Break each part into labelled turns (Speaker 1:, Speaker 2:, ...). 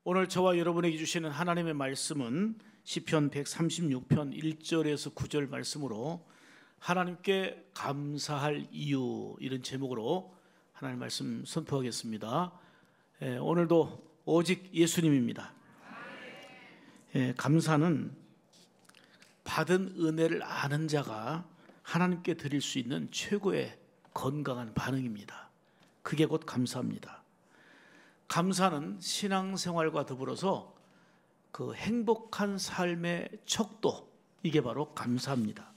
Speaker 1: 오늘 저와 여러분에게 주시는 하나님의 말씀은 시편 136편 1절에서 9절 말씀으로 하나님께 감사할 이유, 이런 제목으로 하나님 말씀 선포하겠습니다. 오늘도 오직 예수님입니다. 감사는 받은 은혜를 아는 자가 하나님께 드릴 수 있는 최고의 건강한 반응입니다. 그게 곧 감사입니다. 감사는 신앙생활과 더불어서 그 행복한 삶의 척도, 이게 바로 감사입니다.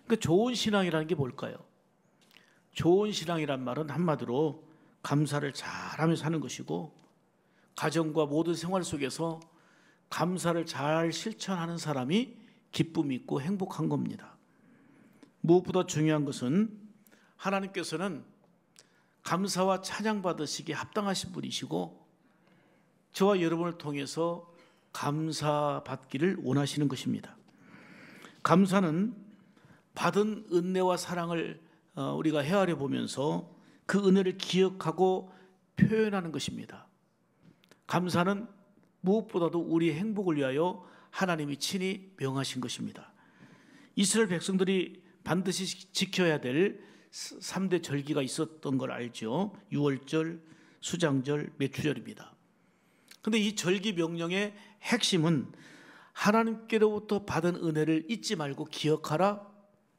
Speaker 1: 그러니까 좋은 신앙이라는 게 뭘까요? 좋은 신앙이란 말은 한마디로 감사를 잘하며 사는 것이고, 가정과 모든 생활 속에서 감사를 잘 실천하는 사람이 기쁨이 있고 행복한 겁니다. 무엇보다 중요한 것은 하나님께서는 감사와 찬양 받으시기에 합당하신 분이시고, 저와 여러분을 통해서 감사받기를 원하시는 것입니다. 감사는 받은 은혜와 사랑을 우리가 헤아려 보면서 그 은혜를 기억하고 표현하는 것입니다. 감사는 무엇보다도 우리의 행복을 위하여 하나님이 친히 명하신 것입니다. 이스라엘 백성들이 반드시 지켜야 될 3대 절기가 있었던 걸 알죠. 유월절, 수장절, 매추절입니다. 그런데 이 절기 명령의 핵심은 하나님께로부터 받은 은혜를 잊지 말고 기억하라,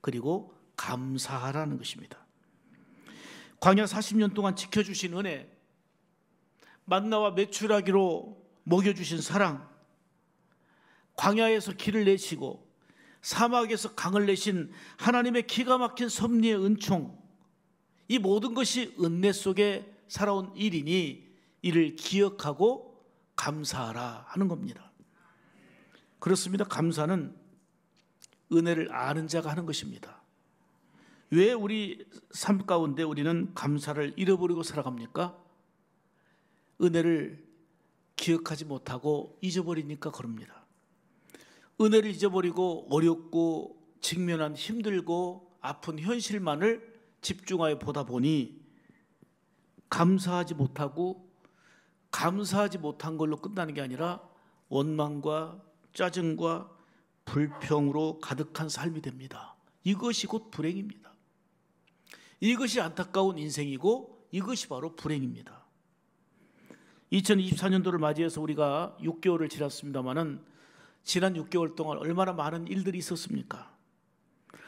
Speaker 1: 그리고 감사하라는 것입니다. 광야 40년 동안 지켜주신 은혜, 만나와 메추라기로 먹여주신 사랑, 광야에서 길을 내시고 사막에서 강을 내신 하나님의 기가 막힌 섭리의 은총, 이 모든 것이 은혜 속에 살아온 일이니 이를 기억하고 감사하라 하는 겁니다. 그렇습니다. 감사는 은혜를 아는 자가 하는 것입니다. 왜 우리 삶 가운데 우리는 감사를 잃어버리고 살아갑니까? 은혜를 기억하지 못하고 잊어버리니까 그럽니다. 은혜를 잊어버리고 어렵고 직면한 힘들고 아픈 현실만을 집중하여 보다 보니 감사하지 못하고, 감사하지 못한 걸로 끝나는 게 아니라 원망과 짜증과 불평으로 가득한 삶이 됩니다. 이것이 곧 불행입니다. 이것이 안타까운 인생이고 이것이 바로 불행입니다. 2024년도를 맞이해서 우리가 6개월을 지났습니다마는 지난 6개월 동안 얼마나 많은 일들이 있었습니까?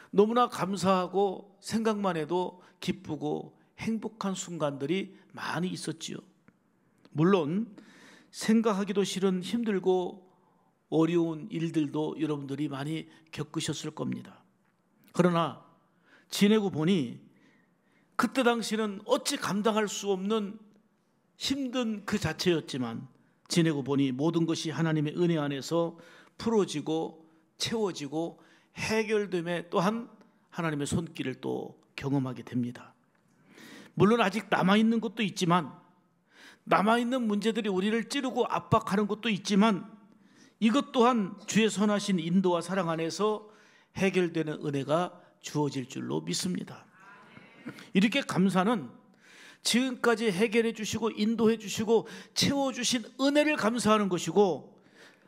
Speaker 1: 너무나 감사하고 생각만 해도 기쁘고 행복한 순간들이 많이 있었지요. 물론 생각하기도 싫은 힘들고 어려운 일들도 여러분들이 많이 겪으셨을 겁니다. 그러나 지내고 보니 그때 당시는 어찌 감당할 수 없는 힘든 그 자체였지만, 지내고 보니 모든 것이 하나님의 은혜 안에서 풀어지고 채워지고 해결됨에 또한 하나님의 손길을 또 경험하게 됩니다. 물론 아직 남아있는 것도 있지만, 남아있는 문제들이 우리를 찌르고 압박하는 것도 있지만, 이것 또한 주의 선하신 인도와 사랑 안에서 해결되는 은혜가 주어질 줄로 믿습니다. 이렇게 감사는 지금까지 해결해 주시고 인도해 주시고 채워주신 은혜를 감사하는 것이고,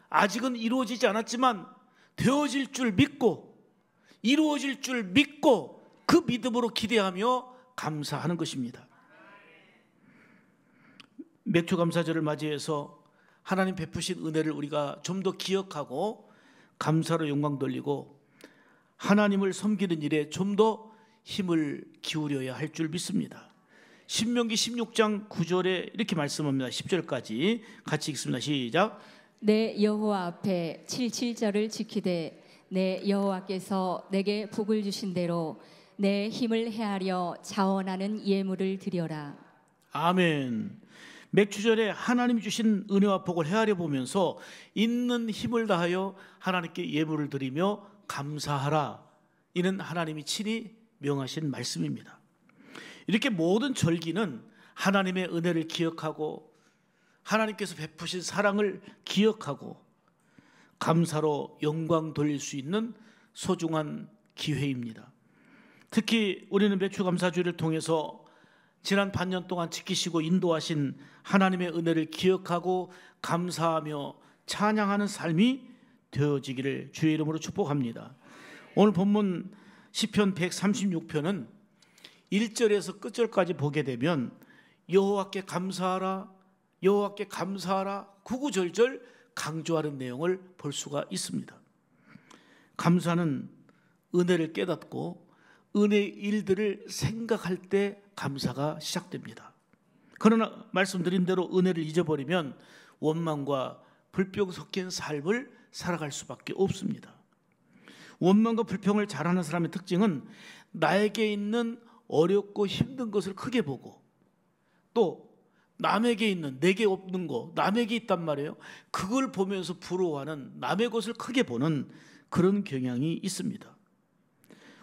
Speaker 1: 아직은 이루어지지 않았지만 되어질 줄 믿고 이루어질 줄 믿고 그 믿음으로 기대하며 감사하는 것입니다. 맥주감사절을 맞이해서 하나님 베푸신 은혜를 우리가 좀 더 기억하고 감사로 영광 돌리고 하나님을 섬기는 일에 좀 더 힘을 기울여야 할 줄 믿습니다. 신명기 16장 9절에 이렇게 말씀합니다. 10절까지 같이 읽습니다. 시작.
Speaker 2: 내 여호와 앞에 77절을 지키되 내 여호와께서 내게 복을 주신 대로 내 힘을 헤아려 자원하는 예물을 드려라. 아멘.
Speaker 1: 맥주절에 하나님 주신 은혜와 복을 헤아려 보면서 있는 힘을 다하여 하나님께 예물을 드리며 감사하라. 이는 하나님이 친히 명하신 말씀입니다. 이렇게 모든 절기는 하나님의 은혜를 기억하고 하나님께서 베푸신 사랑을 기억하고 감사로 영광 돌릴 수 있는 소중한 기회입니다. 특히 우리는 매추감사주의를 통해서 지난 반년 동안 지키시고 인도하신 하나님의 은혜를 기억하고 감사하며 찬양하는 삶이 되어지기를 주의 이름으로 축복합니다. 오늘 본문 시편 136편은 1절에서 끝절까지 보게 되면 여호와께 감사하라, 여호와께 감사하라 구구절절 강조하는 내용을 볼 수가 있습니다. 감사는 은혜를 깨닫고 은혜의 일들을 생각할 때 감사가 시작됩니다. 그러나 말씀드린 대로 은혜를 잊어버리면 원망과 불평 섞인 삶을 살아갈 수밖에 없습니다. 원망과 불평을 잘하는 사람의 특징은 나에게 있는 어렵고 힘든 것을 크게 보고 또 남에게 있는, 내게 없는 거 남에게 있단 말이에요. 그걸 보면서 부러워하는, 남의 것을 크게 보는 그런 경향이 있습니다.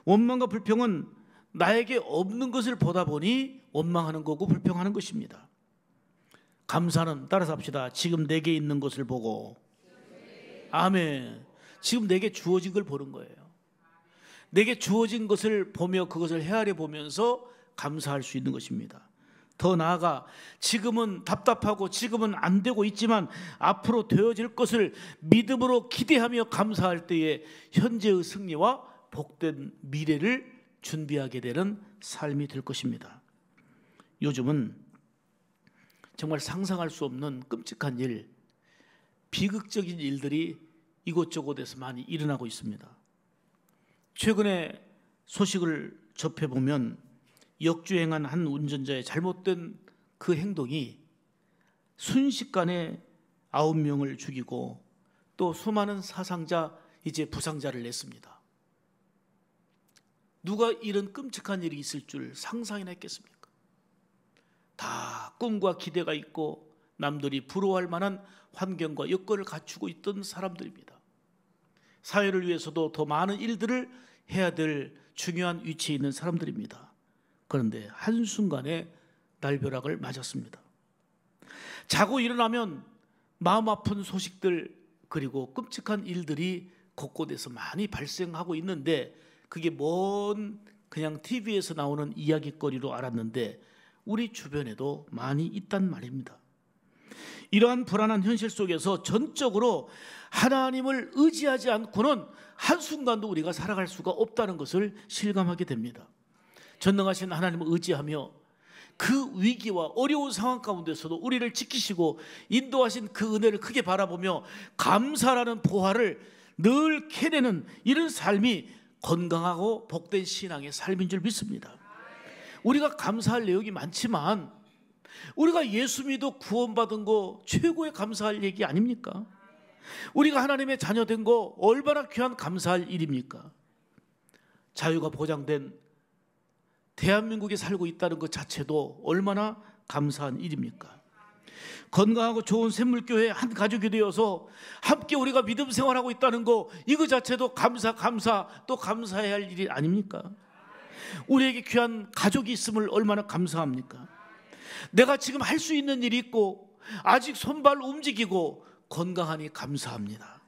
Speaker 1: 원망과 불평은 나에게 없는 것을 보다 보니 원망하는 거고 불평하는 것입니다. 감사는, 따라서 합시다. 지금 내게 있는 것을 보고, 아멘. 지금 내게 주어진 걸 보는 거예요. 내게 주어진 것을 보며 그것을 헤아려 보면서 감사할 수 있는 것입니다. 더 나아가 지금은 답답하고 지금은 안 되고 있지만 앞으로 되어질 것을 믿음으로 기대하며 감사할 때에 현재의 승리와 복된 미래를 준비하게 되는 삶이 될 것입니다. 요즘은 정말 상상할 수 없는 끔찍한 일, 비극적인 일들이 이곳저곳에서 많이 일어나고 있습니다. 최근에 소식을 접해보면 역주행한 한 운전자의 잘못된 그 행동이 순식간에 9명을 죽이고 또 수많은 사상자, 이제 부상자를 냈습니다. 누가 이런 끔찍한 일이 있을 줄 상상이나 했겠습니까? 다 꿈과 기대가 있고 남들이 부러워할 만한 환경과 여건을 갖추고 있던 사람들입니다. 사회를 위해서도 더 많은 일들을 해야 될 중요한 위치에 있는 사람들입니다. 그런데 한순간에 날벼락을 맞았습니다. 자고 일어나면 마음 아픈 소식들 그리고 끔찍한 일들이 곳곳에서 많이 발생하고 있는데 그게 뭔 그냥 TV에서 나오는 이야기거리로 알았는데 우리 주변에도 많이 있단 말입니다. 이러한 불안한 현실 속에서 전적으로 하나님을 의지하지 않고는 한순간도 우리가 살아갈 수가 없다는 것을 실감하게 됩니다. 전능하신 하나님을 의지하며 그 위기와 어려운 상황 가운데서도 우리를 지키시고 인도하신 그 은혜를 크게 바라보며 감사라는 보화를 늘 캐내는 이런 삶이 건강하고 복된 신앙의 삶인 줄 믿습니다. 우리가 감사할 내용이 많지만 우리가 예수 믿어 구원받은 거 최고의 감사할 얘기 아닙니까? 우리가 하나님의 자녀된 거 얼마나 귀한 감사할 일입니까? 자유가 보장된 대한민국에 살고 있다는 것 자체도 얼마나 감사한 일입니까? 건강하고 좋은 샘물교회 한 가족이 되어서 함께 우리가 믿음 생활하고 있다는 거 이거 자체도 감사 또 감사해야 할 일이 아닙니까? 우리에게 귀한 가족이 있음을 얼마나 감사합니까? 내가 지금 할 수 있는 일이 있고 아직 손발 움직이고 건강하니 감사합니다.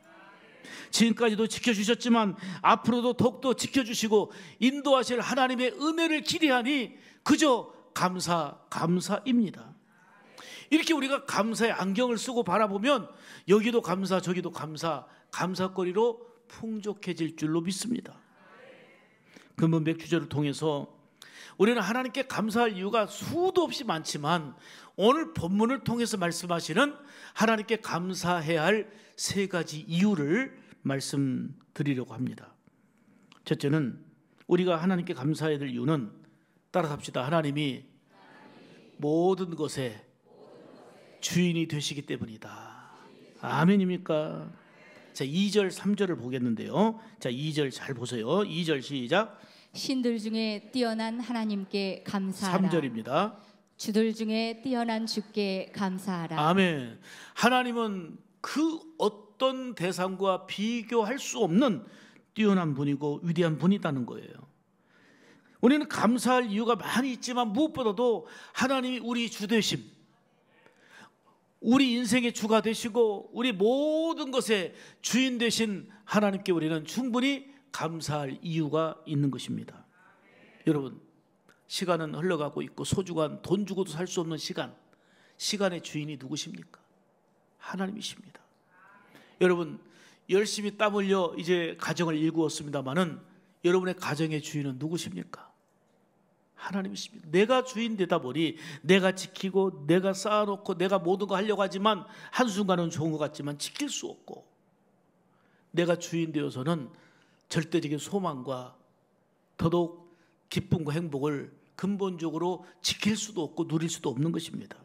Speaker 1: 지금까지도 지켜주셨지만 앞으로도 더욱더 지켜주시고 인도하실 하나님의 은혜를 기대하니 그저 감사입니다. 이렇게 우리가 감사의 안경을 쓰고 바라보면 여기도 감사 저기도 감사거리로 풍족해질 줄로 믿습니다. 금번 맥주제를 통해서 우리는 하나님께 감사할 이유가 수도 없이 많지만 오늘 본문을 통해서 말씀하시는 하나님께 감사해야 할 세 가지 이유를 말씀드리려고 합니다. 첫째는 우리가 하나님께 감사해야 될 이유는 따라서 합시다. 하나님이 모든 것에 주인이 되시기 때문이다. 아멘입니까? 자, 2절 3절을 보겠는데요. 자, 2절 잘 보세요. 2절 시작.
Speaker 2: 신들 중에 뛰어난 하나님께 감사하라.
Speaker 1: 3절입니다.
Speaker 2: 주들 중에 뛰어난 주께 감사하라.
Speaker 1: 아멘. 하나님은 그 어떤 대상과 비교할 수 없는 뛰어난 분이고 위대한 분이라는 거예요. 우리는 감사할 이유가 많이 있지만 무엇보다도 하나님이 우리 주 되심, 우리 인생의 주가 되시고 우리 모든 것의 주인 되신 하나님께 우리는 충분히 감사할 이유가 있는 것입니다. 여러분, 시간은 흘러가고 있고 소중한 돈 주고도 살 수 없는 시간의 주인이 누구십니까? 하나님이십니다. 여러분, 열심히 땀 흘려 이제 가정을 일구었습니다마는 여러분의 가정의 주인은 누구십니까? 하나님이십니다. 내가 주인 되다 보니 내가 지키고 내가 쌓아놓고 내가 모든 거 하려고 하지만 한순간은 좋은 것 같지만 지킬 수 없고, 내가 주인 되어서는 절대적인 소망과 더더욱 기쁨과 행복을 근본적으로 지킬 수도 없고 누릴 수도 없는 것입니다.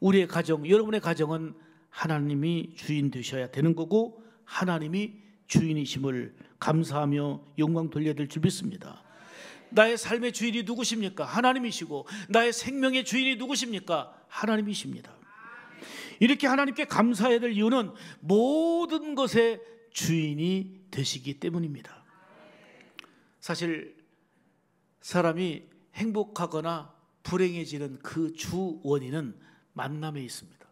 Speaker 1: 우리의 가정, 여러분의 가정은 하나님이 주인 되셔야 되는 거고 하나님이 주인이심을 감사하며 영광 돌려드릴 줄 믿습니다. 나의 삶의 주인이 누구십니까? 하나님이시고 나의 생명의 주인이 누구십니까? 하나님이십니다. 이렇게 하나님께 감사해야 될 이유는 모든 것의 주인이 되시기 때문입니다. 사실 사람이 행복하거나 불행해지는 그 주 원인은 만남에 있습니다.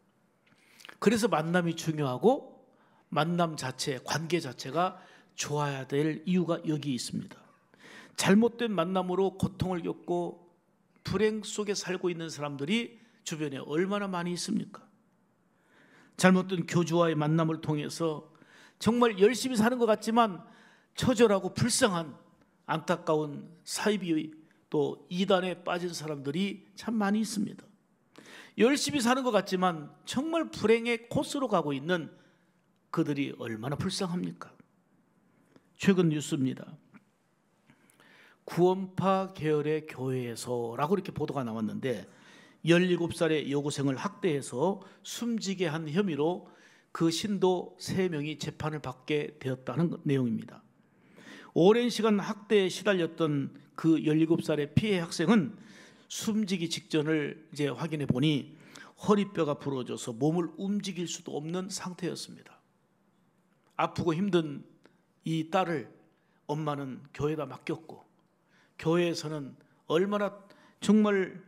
Speaker 1: 그래서 만남이 중요하고 만남 자체, 관계 자체가 좋아야 될 이유가 여기 있습니다. 잘못된 만남으로 고통을 겪고 불행 속에 살고 있는 사람들이 주변에 얼마나 많이 있습니까? 잘못된 교주와의 만남을 통해서 정말 열심히 사는 것 같지만 처절하고 불쌍한 안타까운 사이비 또 이단에 빠진 사람들이 참 많이 있습니다. 열심히 사는 것 같지만 정말 불행의 코스로 가고 있는 그들이 얼마나 불쌍합니까? 최근 뉴스입니다. 구원파 계열의 교회에서라고 이렇게 보도가 나왔는데 17살의 여고생을 학대해서 숨지게 한 혐의로 그 신도 3명이 재판을 받게 되었다는 내용입니다. 오랜 시간 학대에 시달렸던 그 17살의 피해 학생은 숨지기 직전을 이제 확인해 보니 허리뼈가 부러져서 몸을 움직일 수도 없는 상태였습니다. 아프고 힘든 이 딸을 엄마는 교회에다 맡겼고 교회에서는 얼마나 정말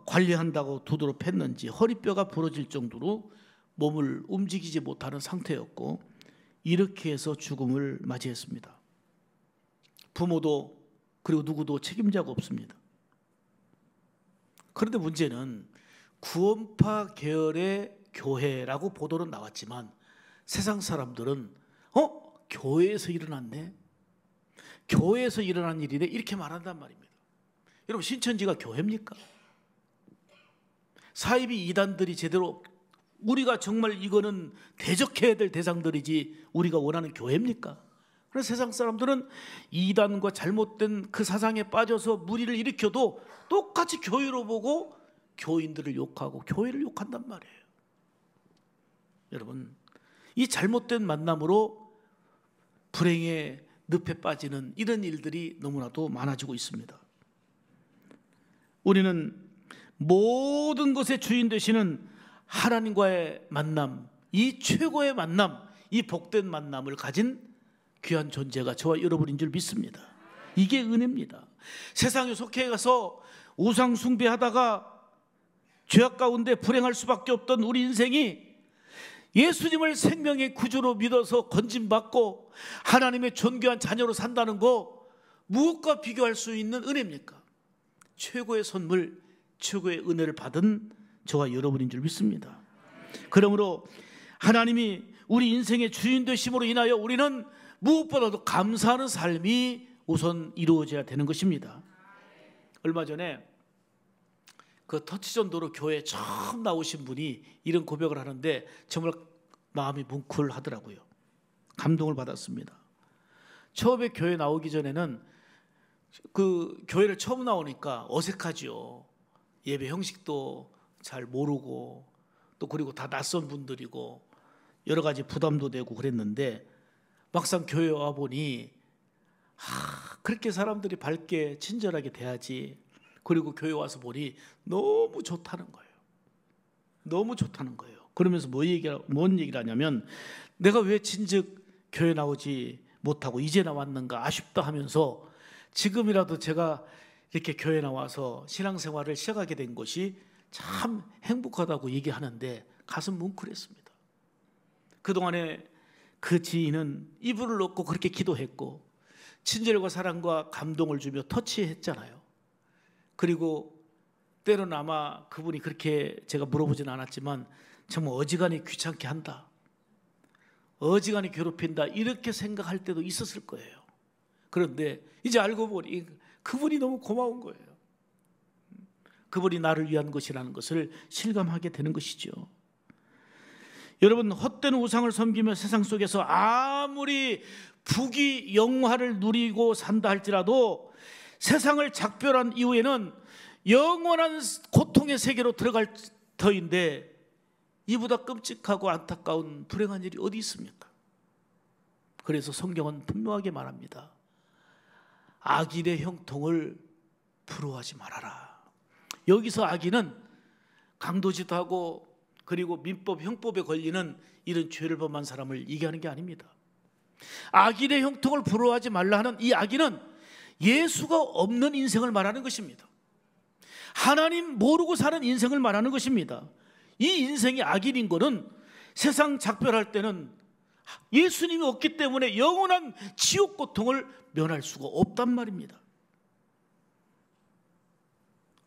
Speaker 1: 관리한다고 두드러 팼는지 허리뼈가 부러질 정도로 몸을 움직이지 못하는 상태였고 이렇게 해서 죽음을 맞이했습니다. 부모도 그리고 누구도 책임자가 없습니다. 그런데 문제는 구원파 계열의 교회라고 보도는 나왔지만 세상 사람들은 교회에서 일어났네, 교회에서 일어난 일이네 이렇게 말한단 말입니다. 여러분, 신천지가 교회입니까? 사이비 이단들이 제대로 우리가 정말 이거는 대적해야 될 대상들이지 우리가 원하는 교회입니까? 그래서 세상 사람들은 이단과 잘못된 그 사상에 빠져서 무리를 일으켜도 똑같이 교회로 보고 교인들을 욕하고 교회를 욕한단 말이에요. 여러분, 이 잘못된 만남으로 불행의 늪에 빠지는 이런 일들이 너무나도 많아지고 있습니다. 우리는 모든 것의 주인 되시는 하나님과의 만남, 이 최고의 만남, 이 복된 만남을 가진 귀한 존재가 저와 여러분인 줄 믿습니다. 이게 은혜입니다. 세상에 속해 가서 우상 숭배하다가 죄악 가운데 불행할 수밖에 없던 우리 인생이 예수님을 생명의 구주로 믿어서 건진받고 하나님의 존귀한 자녀로 산다는 거 무엇과 비교할 수 있는 은혜입니까? 최고의 선물, 최고의 은혜를 받은 저와 여러분인 줄 믿습니다. 그러므로 하나님이 우리 인생의 주인 되심으로 인하여 우리는 무엇보다도 감사하는 삶이 우선 이루어져야 되는 것입니다. 얼마 전에 그 터치전도로 교회에 처음 나오신 분이 이런 고백을 하는데 정말 마음이 뭉클하더라고요. 감동을 받았습니다. 처음에 교회 나오기 전에는 그 교회를 처음 나오니까 어색하죠. 예배 형식도 잘 모르고 또 그리고 다 낯선 분들이고 여러 가지 부담도 되고 그랬는데 막상 교회에 와 보니 그렇게 사람들이 밝게 친절하게 대하지. 그리고 교회 와서 보니 너무 좋다는 거예요. 너무 좋다는 거예요. 그러면서 뭔 얘기를 하냐면 내가 왜 진즉 교회 나오지 못하고 이제 나왔는가 아쉽다 하면서 지금이라도 제가 이렇게 교회 나와서 신앙생활을 시작하게 된 것이 참 행복하다고 얘기하는데 가슴 뭉클했습니다. 그동안에 그 지인은 이불을 놓고 그렇게 기도했고 친절과 사랑과 감동을 주며 터치했잖아요. 그리고 때로는 아마 그분이 그렇게 제가 물어보진 않았지만 정말 어지간히 귀찮게 한다, 어지간히 괴롭힌다, 이렇게 생각할 때도 있었을 거예요. 그런데 이제 알고 보니 그분이 너무 고마운 거예요. 그분이 나를 위한 것이라는 것을 실감하게 되는 것이죠. 여러분, 헛된 우상을 섬기며 세상 속에서 아무리 부귀 영화를 누리고 산다 할지라도 세상을 작별한 이후에는 영원한 고통의 세계로 들어갈 터인데, 이보다 끔찍하고 안타까운 불행한 일이 어디 있습니까? 그래서 성경은 분명하게 말합니다. 악인의 형통을 부러워하지 말아라. 여기서 악인은 강도짓도 하고 그리고 민법, 형법에 걸리는 이런 죄를 범한 사람을 얘기하는 게 아닙니다. 악인의 형통을 부러워하지 말라 하는 이 악인은 예수가 없는 인생을 말하는 것입니다. 하나님 모르고 사는 인생을 말하는 것입니다. 이 인생이 악인인 것은 세상 작별할 때는 예수님이 없기 때문에 영원한 지옥 고통을 면할 수가 없단 말입니다.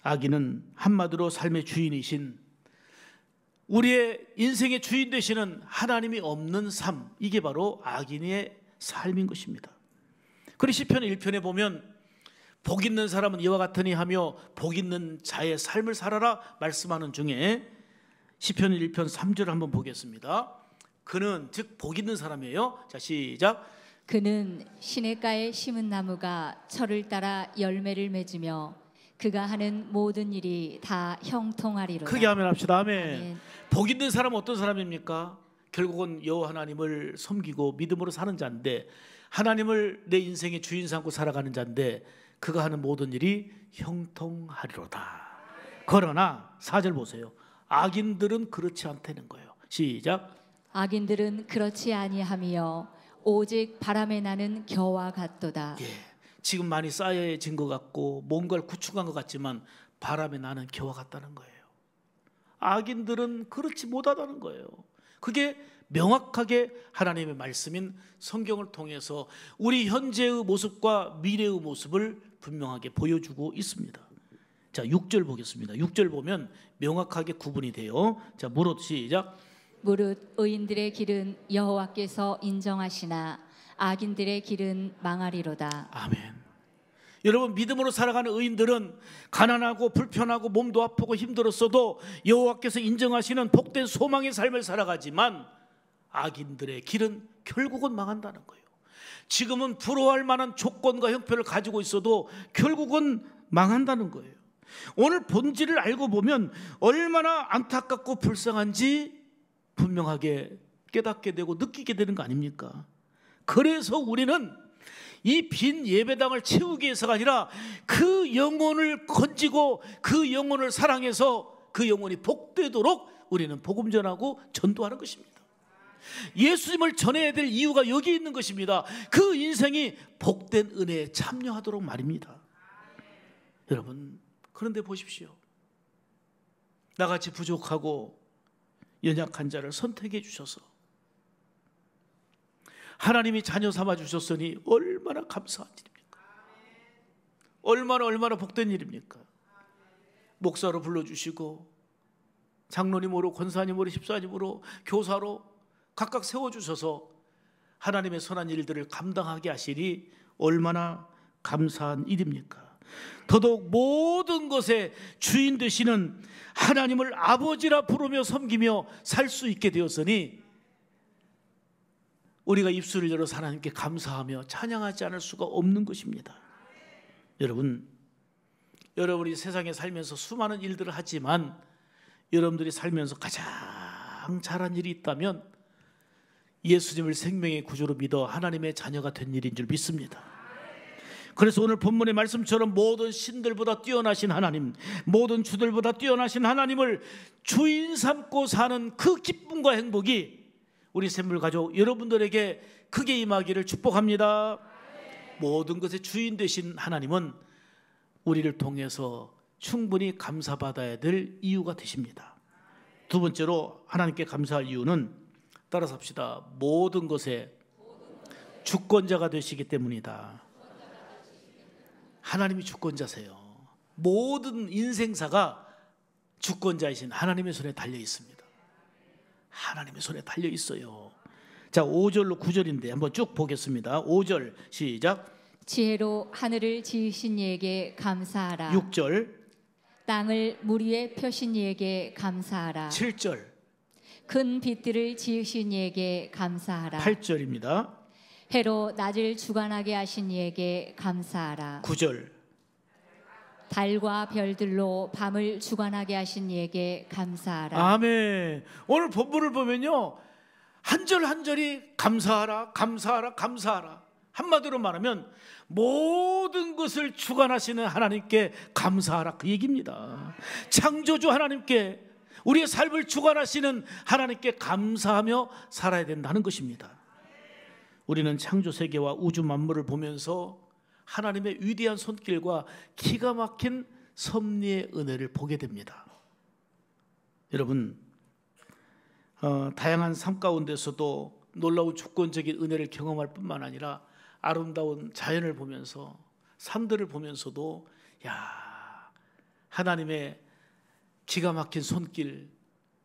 Speaker 1: 악인은 한마디로 삶의 주인이신, 우리의 인생의 주인 되시는 하나님이 없는 삶, 이게 바로 악인의 삶인 것입니다. 그리고 시편 1편에 보면 복 있는 사람은 이와 같으니 하며 복 있는 자의 삶을 살아라 말씀하는 중에 시편 1편 3절을 한번 보겠습니다. 그는, 즉 복 있는 사람이에요. 자, 시작.
Speaker 2: 그는 시냇가에 심은 나무가 철을 따라 열매를 맺으며 그가 하는 모든 일이 다 형통하리로다.
Speaker 1: 크게 아멘 합시다. 아멘.
Speaker 2: 아멘.
Speaker 1: 복 있는 사람은 어떤 사람입니까? 결국은 여호와 하나님을 섬기고 믿음으로 사는 자인데, 하나님을 내 인생의 주인 삼고 살아가는 자인데, 그가 하는 모든 일이 형통하리로다. 그러나 4절 보세요. 악인들은 그렇지 않다는 거예요. 시작.
Speaker 2: 악인들은 그렇지 아니하며 오직 바람에 나는 겨와 같도다.
Speaker 1: 예, 지금 많이 쌓여진 것 같고 뭔가를 구축한 것 같지만 바람에 나는 겨와 같다는 거예요. 악인들은 그렇지 못하다는 거예요. 그게 명확하게 하나님의 말씀인 성경을 통해서 우리 현재의 모습과 미래의 모습을 분명하게 보여주고 있습니다. 자, 6절 보겠습니다. 6절 보면 명확하게 구분이 돼요. 자, 무릇 시작.
Speaker 2: 무릇 의인들의 길은 여호와께서 인정하시나 악인들의 길은 망하리로다.
Speaker 1: 아멘. 여러분, 믿음으로 살아가는 의인들은 가난하고 불편하고 몸도 아프고 힘들었어도 여호와께서 인정하시는 복된 소망의 삶을 살아가지만, 악인들의 길은 결국은 망한다는 거예요. 지금은 부러워할 만한 조건과 형편을 가지고 있어도 결국은 망한다는 거예요. 오늘 본질을 알고 보면 얼마나 안타깝고 불쌍한지 분명하게 깨닫게 되고 느끼게 되는 거 아닙니까? 그래서 우리는 이 빈 예배당을 채우기 위해서가 아니라 그 영혼을 건지고 그 영혼을 사랑해서 그 영혼이 복되도록 우리는 복음 전하고 전도하는 것입니다. 예수님을 전해야 될 이유가 여기 있는 것입니다. 그 인생이 복된 은혜에 참여하도록 말입니다. 여러분, 그런데 보십시오. 나같이 부족하고 연약한 자를 선택해 주셔서 하나님이 자녀 삼아 주셨으니 얼마나 감사한 일입니까? 얼마나 복된 일입니까? 목사로 불러주시고 장로님으로, 권사님으로, 집사님으로, 교사로 각각 세워주셔서 하나님의 선한 일들을 감당하게 하시니 얼마나 감사한 일입니까? 더더욱 모든 것의 주인 되시는 하나님을 아버지라 부르며 섬기며 살 수 있게 되었으니 우리가 입술을 열어서 하나님께 감사하며 찬양하지 않을 수가 없는 것입니다. 여러분이 세상에 살면서 수많은 일들을 하지만 여러분들이 살면서 가장 잘한 일이 있다면 예수님을 생명의 구주로 믿어 하나님의 자녀가 된 일인 줄 믿습니다. 그래서 오늘 본문의 말씀처럼 모든 신들보다 뛰어나신 하나님, 모든 주들보다 뛰어나신 하나님을 주인 삼고 사는 그 기쁨과 행복이 우리 샘물가족 여러분들에게 크게 임하기를 축복합니다. 모든 것의 주인 되신 하나님은 우리를 통해서 충분히 감사받아야 될 이유가 되십니다. 두 번째로 하나님께 감사할 이유는, 따라서 합시다. 모든 것의 주권자가 되시기 때문이다. 하나님이 주권자세요. 모든 인생사가 주권자이신 하나님의 손에 달려 있습니다. 하나님의 손에 달려 있어요. 자, 5절로 9절인데 한번 쭉 보겠습니다. 5절 시작.
Speaker 2: 지혜로 하늘을 지으신 이에게 감사하라.
Speaker 1: 6절.
Speaker 2: 땅을 물 위에 펴신 이에게 감사하라.
Speaker 1: 7절.
Speaker 2: 큰 빛들을 지으신 이에게 감사하라.
Speaker 1: 8절입니다.
Speaker 2: 해로 낮을 주관하게 하신 이에게 감사하라.
Speaker 1: 9절.
Speaker 2: 달과 별들로 밤을 주관하게 하신 이에게 감사하라.
Speaker 1: 아멘. 오늘 본문을 보면요, 한 절 한 절이 감사하라, 감사하라, 감사하라. 한마디로 말하면 모든 것을 주관하시는 하나님께 감사하라, 그 얘기입니다. 창조주 하나님께, 우리의 삶을 주관하시는 하나님께 감사하며 살아야 된다는 것입니다. 우리는 창조 세계와 우주 만물을 보면서 하나님의 위대한 손길과 기가 막힌 섭리의 은혜를 보게 됩니다. 여러분, 다양한 삶 가운데서도 놀라운 주권적인 은혜를 경험할 뿐만 아니라 아름다운 자연을 보면서, 산들을 보면서도 하나님의 기가 막힌 손길,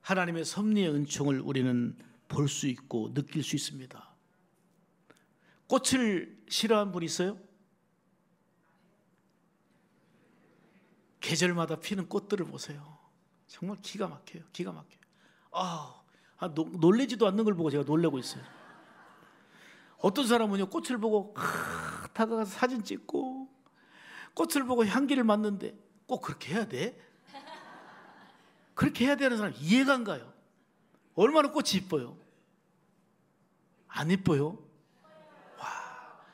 Speaker 1: 하나님의 섭리의 은총을 우리는 볼 수 있고 느낄 수 있습니다. 꽃을 싫어하는 분 있어요? 계절마다 피는 꽃들을 보세요. 정말 기가 막혀요. 기가 막혀요. 놀래지도 않는 걸 보고 제가 놀래고 있어요. 어떤 사람은요, 꽃을 보고 다가가서 사진 찍고, 꽃을 보고 향기를 맡는데 꼭 그렇게 해야 돼? 그렇게 해야 되는 사람 이해가 안 가요. 얼마나 꽃이 이뻐요? 안 이뻐요? 와,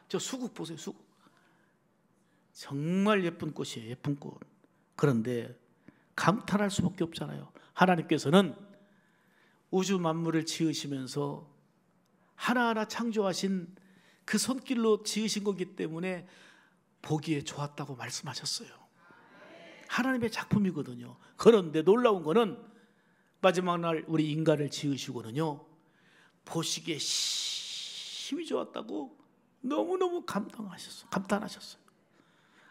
Speaker 1: 저 수국 보세요. 수국 정말 예쁜 꽃이에요. 예쁜 꽃. 그런데 감탄할 수밖에 없잖아요. 하나님께서는 우주 만물을 지으시면서 하나하나 창조하신 그 손길로 지으신 거기 때문에 보기에 좋았다고 말씀하셨어요. 하나님의 작품이거든요. 그런데 놀라운 거는 마지막 날 우리 인간을 지으시고는요, 보시기에 심히 좋았다고 너무너무 감탄하셨어요.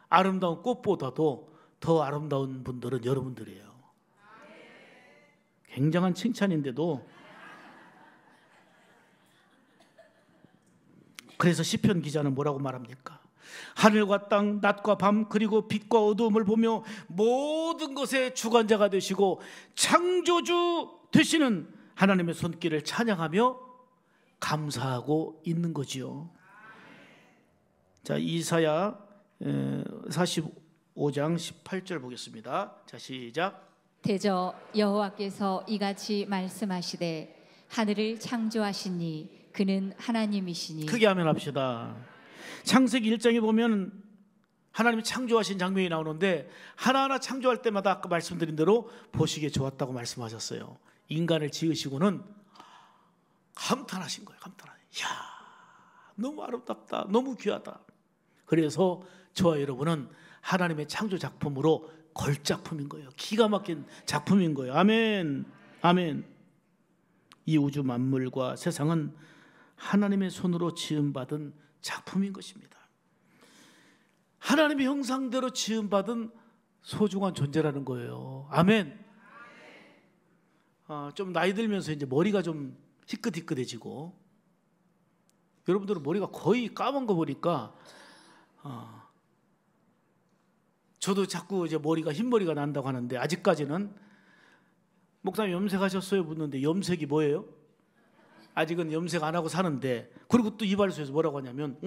Speaker 1: 아름다운 꽃보다도 더 아름다운 분들은 여러분들이에요. 굉장한 칭찬인데도, 그래서 시편 기자는 뭐라고 말합니까? 하늘과 땅, 낮과 밤, 그리고 빛과 어두움을 보며 모든 것의 주관자가 되시고 창조주 되시는 하나님의 손길을 찬양하며 감사하고 있는 거지요. 자, 이사야 45장 18절 보겠습니다. 자, 시작.
Speaker 2: 대저 여호와께서 이같이 말씀하시되 하늘을 창조하시니 그는 하나님이시니.
Speaker 1: 크게 하면 합시다. 창세기 1장에 보면 하나님이 창조하신 장면이 나오는데, 하나하나 창조할 때마다 아까 말씀드린 대로 보시기에 좋았다고 말씀하셨어요. 인간을 지으시고는 감탄하신 거예요. 이야, 너무 아름답다, 너무 귀하다. 그래서 저와 여러분은 하나님의 창조 작품으로 걸작품인 거예요. 기가 막힌 작품인 거예요. 아멘. 아멘. 이 우주 만물과 세상은 하나님의 손으로 지음받은 작품인 것입니다. 하나님의 형상대로 지음받은 소중한 존재라는 거예요. 아멘. 좀 나이 들면서 이제 머리가 좀 희끗희끗해지고, 여러분들은 머리가 거의 까만 거 보니까 저도 자꾸 이제 머리가 흰머리가 난다고 하는데, 아직까지는 목사님 염색하셨어요? 묻는데 염색이 뭐예요? 아직은 염색 안 하고 사는데, 그리고 또 이발소에서 뭐라고 하냐면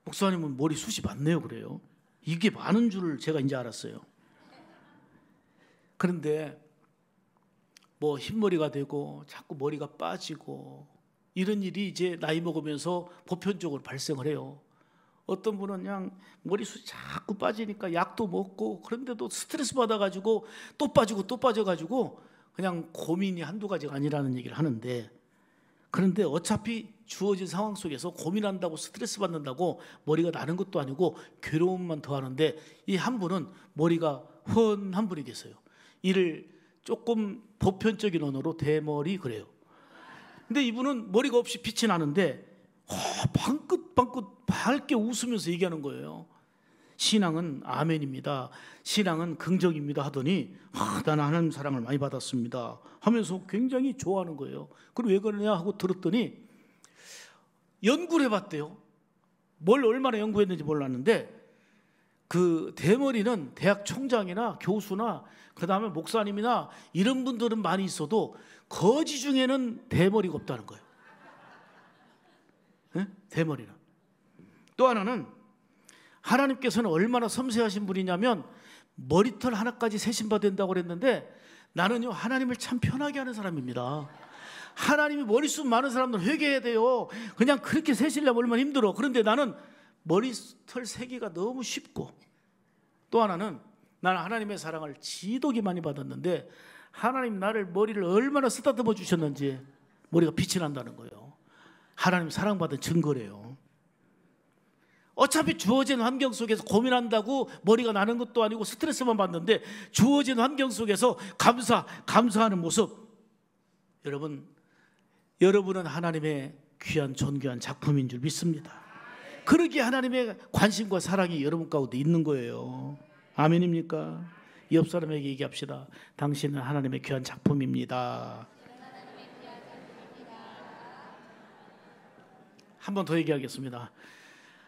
Speaker 1: 목사님은 머리 숱이 많네요 그래요. 이게 많은 줄 제가 이제 알았어요. 그런데 뭐 흰머리가 되고 자꾸 머리가 빠지고 이런 일이 이제 나이 먹으면서 보편적으로 발생을 해요. 어떤 분은 그냥 머리숱이 자꾸 빠지니까 약도 먹고, 그런데도 스트레스 받아가지고 또 빠지고 또 빠져가지고 그냥 고민이 한두 가지가 아니라는 얘기를 하는데, 그런데 어차피 주어진 상황 속에서 고민한다고 스트레스 받는다고 머리가 나는 것도 아니고 괴로움만 더하는데, 이 한 분은 머리가 훤한 분이 계세요. 이를 조금 보편적인 언어로 대머리 그래요. 근데 이분은 머리가 없이 빛이 나는데 방긋방긋 밝게 웃으면서 얘기하는 거예요. 신앙은 아멘입니다. 신앙은 긍정입니다 하더니 나는 하나님 사랑을 많이 받았습니다 하면서 굉장히 좋아하는 거예요. 그리고 왜 그러냐 하고 들었더니 연구를 해봤대요. 뭘 얼마나 연구했는지 몰랐는데 그 대머리는 대학 총장이나 교수나 그 다음에 목사님이나 이런 분들은 많이 있어도 거지 중에는 대머리가 없다는 거예요. 네? 대머리는. 또 하나는 하나님께서는 얼마나 섬세하신 분이냐면 머리털 하나까지 세심받는다고 그랬는데 나는요 하나님을 참 편하게 하는 사람입니다. 하나님이 머리숱 많은 사람들 회개해야 돼요. 그냥 그렇게 세시려면 얼마나 힘들어. 그런데 나는 머리털 세기가 너무 쉽고, 또 하나는 나는 하나님의 사랑을 지독이 많이 받았는데 하나님 나를 머리를 얼마나 쓰다듬어 주셨는지 머리가 빛이 난다는 거예요. 하나님 사랑받은 증거래요. 어차피 주어진 환경 속에서 고민한다고 머리가 나는 것도 아니고 스트레스만 받는데 주어진 환경 속에서 감사하는 모습, 여러분은 하나님의 귀한 존귀한 작품인 줄 믿습니다. 그러기에 하나님의 관심과 사랑이 여러분 가운데 있는 거예요. 아멘입니까? 옆 사람에게 얘기합시다. 당신은 하나님의 귀한 작품입니다. 한 번 더 얘기하겠습니다.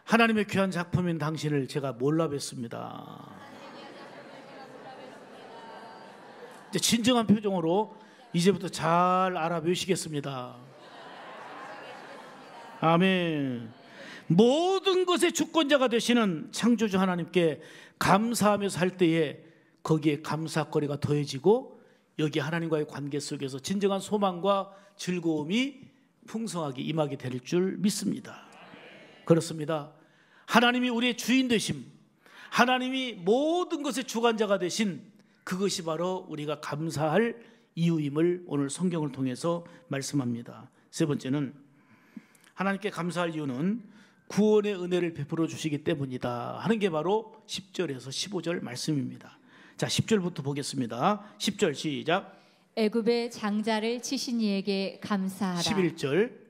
Speaker 1: 하나님의 귀한 작품인 당신을 제가 몰라 뵀습니다. 이제 진정한 표정으로 이제부터 잘 알아보시겠습니다. 아멘. 모든 것의 주권자가 되시는 창조주 하나님께 감사하며 살 때에 거기에 감사거리가 더해지고 여기 하나님과의 관계 속에서 진정한 소망과 즐거움이 풍성하게 임하게 될 줄 믿습니다. 그렇습니다. 하나님이 우리의 주인 되심, 하나님이 모든 것의 주관자가 되신 그것이 바로 우리가 감사할 이유임을 오늘 성경을 통해서 말씀합니다. 세 번째는 하나님께 감사할 이유는 구원의 은혜를 베풀어 주시기 때문이다 하는 게 바로 10절에서 15절 말씀입니다. 자, 10절부터 보겠습니다. 10절 시작.
Speaker 2: 애굽의 장자를 치신 이에게 감사하라.
Speaker 1: 11절.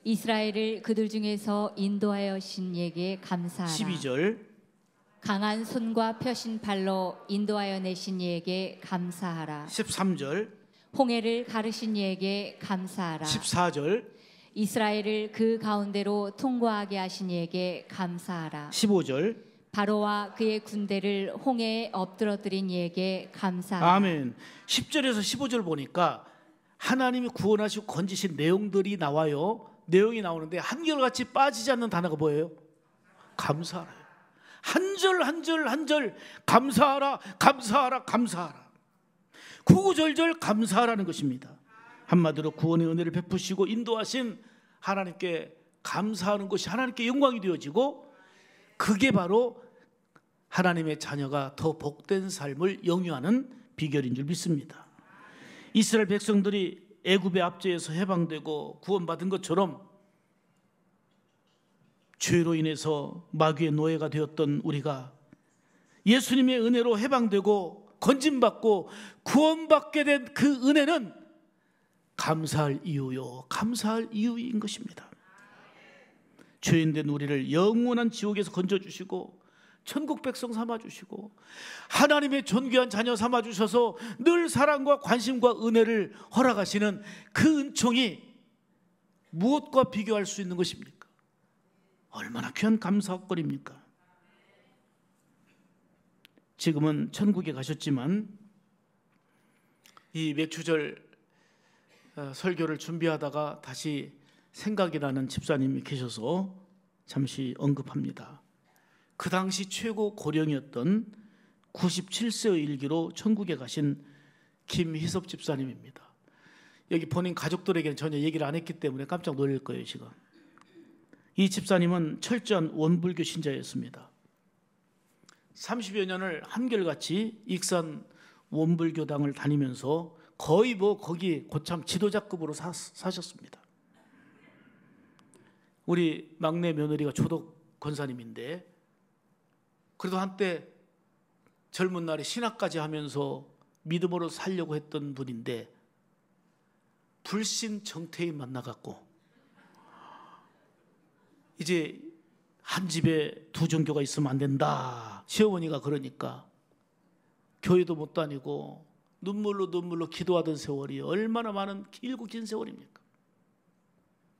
Speaker 2: 이스라엘을 그들 중에서 인도하여 신 이에게 감사하라.
Speaker 1: 12절.
Speaker 2: 강한 손과 펴신 팔로 인도하여 내신 이에게 감사하라.
Speaker 1: 13절.
Speaker 2: 홍해를 가르신 이에게 감사하라.
Speaker 1: 14절.
Speaker 2: 이스라엘을 그 가운데로 통과하게 하신 이에게 감사하라.
Speaker 1: 15절.
Speaker 2: 바로와 그의 군대를 홍해에 엎드러뜨린 이에게 감사하라.
Speaker 1: 아멘. 10절에서 15절 보니까 하나님이 구원하시고 건지신 내용들이 나와요. 내용이 나오는데 한결같이 빠지지 않는 단어가 뭐예요? 감사하라. 한 절 한 절 한 절 감사하라, 감사하라, 감사하라. 구구절절 감사하라는 것입니다. 한마디로 구원의 은혜를 베푸시고 인도하신 하나님께 감사하는 것이 하나님께 영광이 되어지고, 그게 바로 하나님의 자녀가 더 복된 삶을 영위하는 비결인 줄 믿습니다. 이스라엘 백성들이 애굽의 압제에서 해방되고 구원받은 것처럼 죄로 인해서 마귀의 노예가 되었던 우리가 예수님의 은혜로 해방되고 건짐받고 구원받게 된 그 은혜는 감사할 이유요, 감사할 이유인 것입니다. 죄인된 우리를 영원한 지옥에서 건져주시고 천국 백성 삼아주시고 하나님의 존귀한 자녀 삼아주셔서 늘 사랑과 관심과 은혜를 허락하시는 그 은총이 무엇과 비교할 수 있는 것입니까? 얼마나 귀한 감사거리입니까? 지금은 천국에 가셨지만 이 맥주절 설교를 준비하다가 다시 생각이 나는 집사님이 계셔서 잠시 언급합니다. 그 당시 최고 고령이었던 97세의 일기로 천국에 가신 김희섭 집사님입니다. 여기 본인 가족들에게는 전혀 얘기를 안 했기 때문에 깜짝 놀랄 거예요 지금. 이 집사님은 철저한 원불교 신자였습니다. 30여 년을 한결같이 익산 원불교당을 다니면서 거의 거기 고참 지도자급으로 사셨습니다. 우리 막내 며느리가 조덕 권사님인데 그래도 한때 젊은 날에 신학까지 하면서 믿음으로 살려고 했던 분인데 불신 정태인 만나갖고 이제 한 집에 두 종교가 있으면 안 된다. 시어머니가 그러니까 교회도 못 다니고 눈물로 기도하던 세월이 얼마나 많은 길고 긴 세월입니까?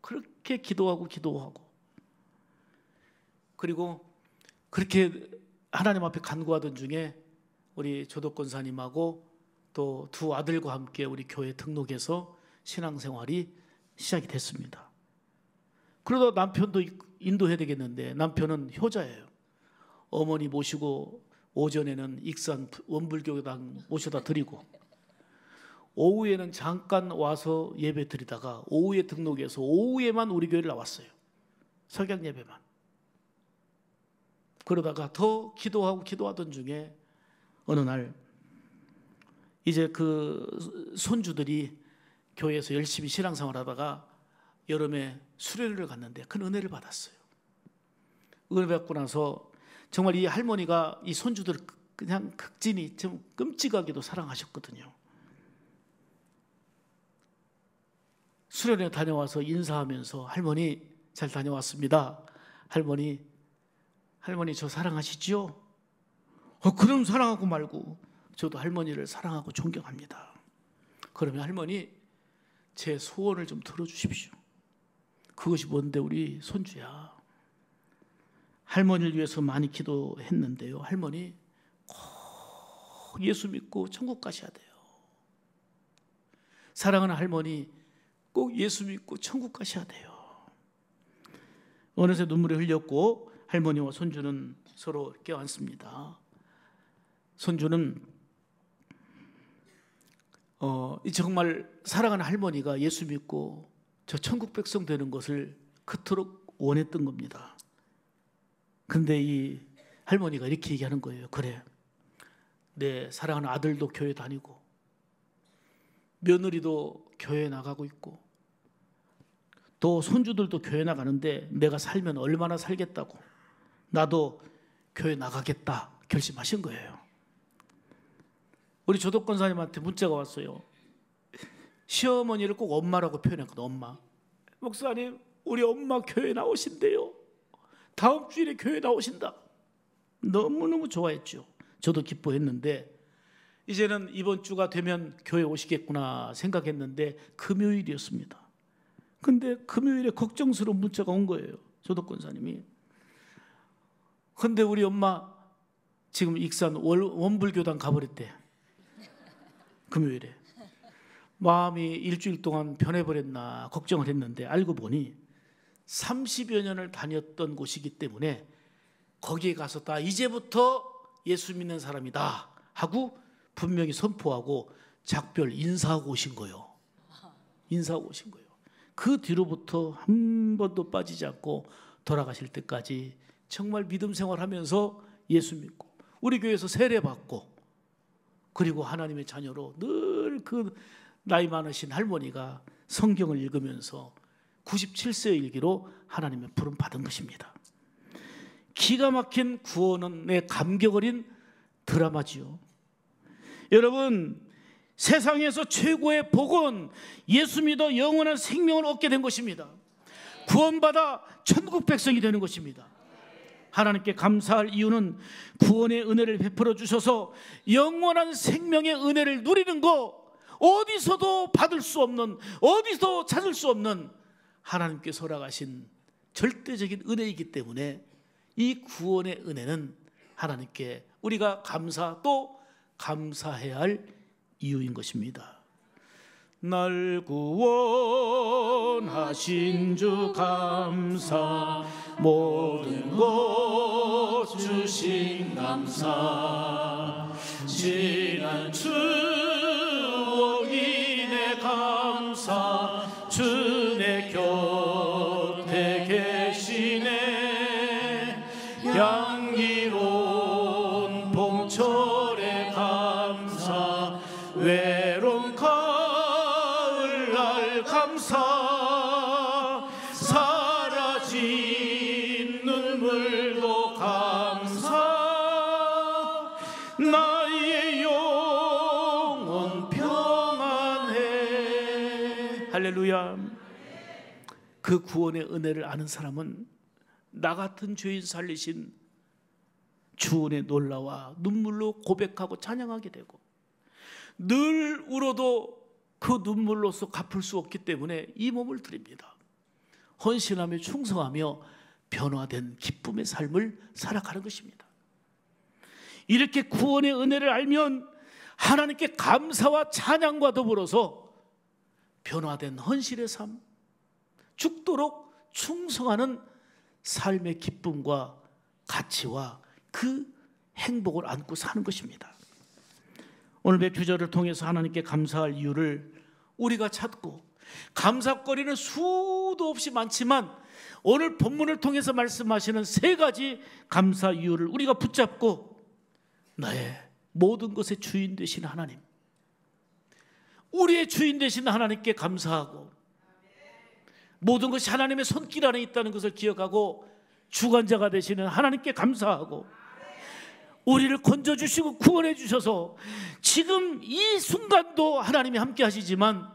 Speaker 1: 그렇게 기도하고 그리고 그렇게 하나님 앞에 간구하던 중에 우리 조덕권사님하고 또 두 아들과 함께 우리 교회 등록해서 신앙생활이 시작이 됐습니다. 그러다 남편도 인도해야 되겠는데 남편은 효자예요. 어머니 모시고 오전에는 익산 원불교당 모셔다 드리고 오후에는 잠깐 와서 예배 드리다가 오후에 등록해서 오후에만 우리 교회를 나왔어요. 석양 예배만. 그러다가 더 기도하던 중에 어느 날 이제 그 손주들이 교회에서 열심히 신앙생활 하다가 여름에 수련회를 갔는데 큰 은혜를 받았어요. 은혜 받고 나서 정말 이 할머니가 이 손주들 그냥 극진히 좀 끔찍하게도 사랑하셨거든요. 수련회 다녀와서 인사하면서 할머니 잘 다녀왔습니다. 할머니 저 사랑하시죠? 그럼 사랑하고 말고 저도 할머니를 사랑하고 존경합니다. 그러면 할머니 제 소원을 좀 들어주십시오. 그것이 뭔데 우리 손주야. 할머니를 위해서 많이 기도했는데요. 할머니 꼭 예수 믿고 천국 가셔야 돼요. 사랑하는 할머니 꼭 예수 믿고 천국 가셔야 돼요. 어느새 눈물이 흘렸고 할머니와 손주는 서로 껴안습니다. 손주는 정말 사랑하는 할머니가 예수 믿고 저 천국 백성 되는 것을 그토록 원했던 겁니다. 근데 이 할머니가 이렇게 얘기하는 거예요. 그래, 내 사랑하는 아들도 교회 다니고 며느리도 교회 나가고 있고 또 손주들도 교회 나가는데 내가 살면 얼마나 살겠다고 나도 교회 나가겠다 결심하신 거예요. 우리 조덕권사님한테 문자가 왔어요. 시어머니를 꼭 엄마라고 표현했거든. 엄마. 목사님 우리 엄마 교회 나오신대요. 다음 주일에 교회 나오신다. 너무너무 좋아했죠. 저도 기뻐했는데 이제는 이번 주가 되면 교회 오시겠구나 생각했는데 금요일이었습니다. 근데 금요일에 걱정스러운 문자가 온 거예요. 조덕권사님이. 근데 우리 엄마 지금 익산 원불교당 가버렸대. 금요일에. 마음이 일주일 동안 변해버렸나 걱정을 했는데 알고 보니 30여 년을 다녔던 곳이기 때문에 거기에 가서 다 이제부터 예수 믿는 사람이다 하고 분명히 선포하고 작별 인사하고 오신 거예요. 인사하고 오신 거예요. 그 뒤로부터 한 번도 빠지지 않고 돌아가실 때까지 정말 믿음 생활하면서 예수 믿고 우리 교회에서 세례 받고 그리고 하나님의 자녀로 늘 그 나이 많으신 할머니가 성경을 읽으면서 97세의 일기로 하나님의 부름 받은 것입니다. 기가 막힌 구원의 감격 어린 드라마지요. 여러분, 세상에서 최고의 복은 예수 믿어 영원한 생명을 얻게 된 것입니다. 구원받아 천국 백성이 되는 것입니다. 하나님께 감사할 이유는 구원의 은혜를 베풀어 주셔서 영원한 생명의 은혜를 누리는 거 어디서도 받을 수 없는, 어디서 찾을 수 없는 하나님께서 허락하신 절대적인 은혜이기 때문에 이 구원의 은혜는 하나님께 우리가 또 감사해야 할 이유인 것입니다. 날 구원하신 주 감사, 모든 것 주신 감사, 지난 추억이 내 감사, 주 내 곁에 계시네. 양기로운 봄철의 감사, 외로운 가을날 감사, 사라진 눈물도 감사, 나의 영혼 평안해. 할렐루야. 그 구원의 은혜를 아는 사람은 나 같은 죄인 살리신 주 은혜 놀라와 눈물로 고백하고 찬양하게 되고, 늘 울어도 그 눈물로서 갚을 수 없기 때문에 이 몸을 드립니다. 헌신하며 충성하며 변화된 기쁨의 삶을 살아가는 것입니다. 이렇게 구원의 은혜를 알면 하나님께 감사와 찬양과 더불어서 변화된 헌신의 삶, 죽도록 충성하는 삶의 기쁨과 가치와 그 행복을 안고 사는 것입니다. 오늘 매표절을 통해서 하나님께 감사할 이유를 우리가 찾고, 감사거리는 수도 없이 많지만 오늘 본문을 통해서 말씀하시는 세 가지 감사 이유를 우리가 붙잡고 나의 모든 것의 주인 되신 하나님, 우리의 주인 되신 하나님께 감사하고, 모든 것이 하나님의 손길 안에 있다는 것을 기억하고 주관자가 되시는 하나님께 감사하고, 우리를 건져주시고 구원해 주셔서 지금 이 순간도 하나님이 함께 하시지만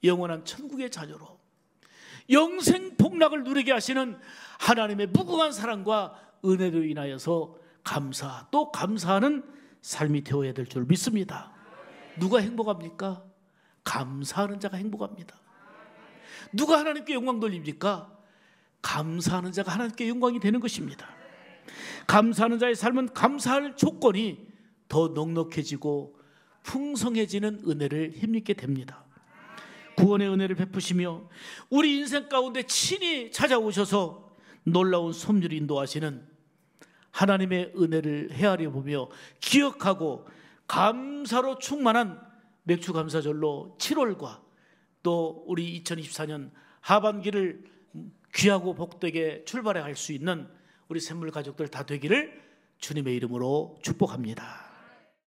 Speaker 1: 영원한 천국의 자녀로 영생 복락을 누리게 하시는 하나님의 무궁한 사랑과 은혜로 인하여서 감사, 또 감사하는 삶이 되어야 될 줄 믿습니다. 누가 행복합니까? 감사하는 자가 행복합니다. 누가 하나님께 영광 돌립니까? 감사하는 자가 하나님께 영광이 되는 것입니다. 감사하는 자의 삶은 감사할 조건이 더 넉넉해지고 풍성해지는 은혜를 힘입게 됩니다. 구원의 은혜를 베푸시며 우리 인생 가운데 친히 찾아오셔서 놀라운 섭리를 인도하시는 하나님의 은혜를 헤아려 보며 기억하고 감사로 충만한 맥주감사절로 7월과 또 우리 2024년 하반기를 귀하고 복되게 출발해 갈 수 있는 우리 샘물 가족들 다 되기를 주님의 이름으로 축복합니다.